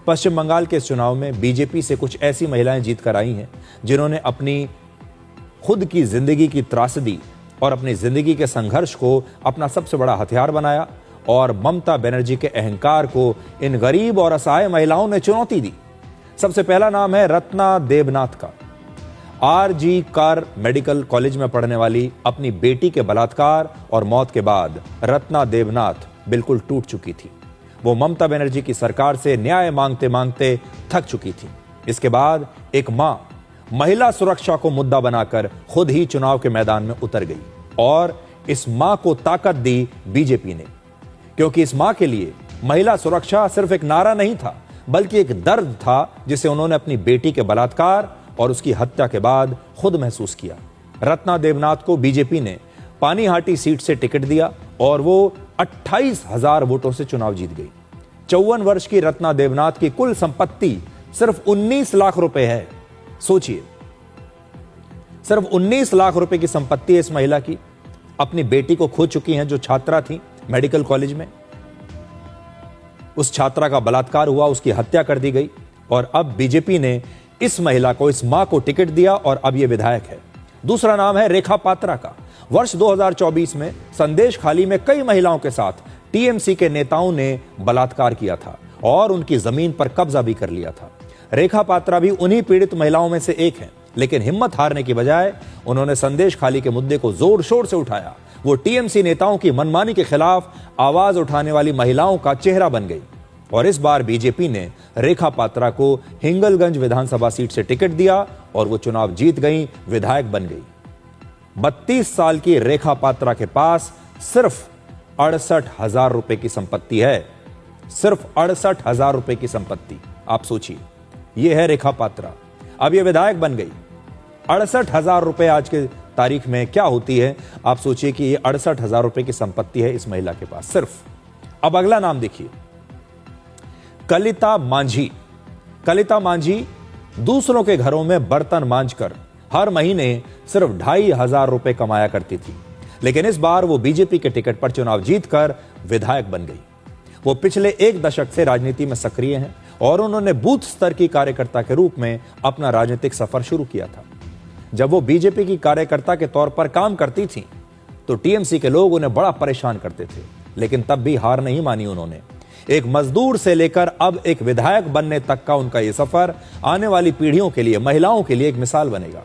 पश्चिम बंगाल के इस चुनाव में बीजेपी से कुछ ऐसी महिलाएं जीत कर आई हैं जिन्होंने अपनी खुद की जिंदगी की त्रासदी और अपनी जिंदगी के संघर्ष को अपना सबसे बड़ा हथियार बनाया और ममता बनर्जी के अहंकार को इन गरीब और असहाय महिलाओं ने चुनौती दी। सबसे पहला नाम है रत्ना देवनाथ का। आरजी कर मेडिकल कॉलेज में पढ़ने वाली अपनी बेटी के बलात्कार और मौत के बाद रत्ना देवनाथ बिल्कुल टूट चुकी थी। वो ममता बनर्जी की सरकार से न्याय मांगते मांगते थक चुकी थी। इसके बाद एक मां महिला सुरक्षा को मुद्दा बनाकर खुद ही चुनाव के मैदान में उतर गई और इस मां को ताकत दी बीजेपी ने, क्योंकि इस मां के लिए महिला सुरक्षा सिर्फ एक नारा नहीं था बल्कि एक दर्द था जिसे उन्होंने अपनी बेटी के बलात्कार और उसकी हत्या के बाद खुद महसूस किया। रत्ना देवनाथ को बीजेपी ने पानीहाटी सीट से टिकट दिया और वो 28,000 वोटों से चुनाव जीत गई। 54 वर्ष की रत्ना देवनाथ की कुल संपत्ति सिर्फ 19 लाख रुपए है। सोचिए, सिर्फ 19 लाख रुपए की संपत्ति है इस महिला की। अपनी बेटी को खो चुकी हैं जो छात्रा थी मेडिकल कॉलेज में। उस छात्रा का बलात्कार हुआ, उसकी हत्या कर दी गई और अब बीजेपी ने इस महिला को, इस मां को टिकट दिया और अब यह विधायक है। दूसरा नाम है रेखा पात्रा का। वर्ष 2024 में संदेश खाली में कई महिलाओं के साथ टीएमसी के नेताओं ने बलात्कार किया था और उनकी जमीन पर कब्जा भी कर लिया था। रेखा पात्रा भी उन्हीं पीड़ित महिलाओं में से एक हैं, लेकिन हिम्मत हारने की बजाय उन्होंने संदेश खाली के मुद्दे को जोर शोर से उठाया। वो टीएमसी नेताओं की मनमानी के खिलाफ आवाज उठाने वाली महिलाओं का चेहरा बन गई और इस बार बीजेपी ने रेखा पात्रा को हिंगलगंज विधानसभा सीट से टिकट दिया और वो चुनाव जीत गई, विधायक बन गई। 32 साल की रेखा पात्रा के पास सिर्फ 68,000 रुपए की संपत्ति है। सिर्फ 68,000 रुपए की संपत्ति। आप सोचिए, यह है रेखा पात्रा। अब यह विधायक बन गई। 68,000 रुपए आज के तारीख में क्या होती है, आप सोचिए कि यह 68,000 रुपए की संपत्ति है इस महिला के पास सिर्फ। अब अगला नाम देखिए, कलिता मांझी। कलिता मांझी दूसरों के घरों में बर्तन मांझकर हर महीने सिर्फ 2,500 रुपए कमाया करती थी, लेकिन इस बार वो बीजेपी के टिकट पर चुनाव जीतकर विधायक बन गई। वो पिछले एक दशक से राजनीति में सक्रिय हैं और उन्होंने बूथ स्तर की कार्यकर्ता के रूप में अपना राजनीतिक सफर शुरू किया था। जब वो बीजेपी की कार्यकर्ता के तौर पर काम करती थी तो टीएमसी के लोग उन्हें बड़ा परेशान करते थे, लेकिन तब भी हार नहीं मानी उन्होंने। एक मजदूर से लेकर अब एक विधायक बनने तक का उनका यह सफर आने वाली पीढ़ियों के लिए, महिलाओं के लिए एक मिसाल बनेगा।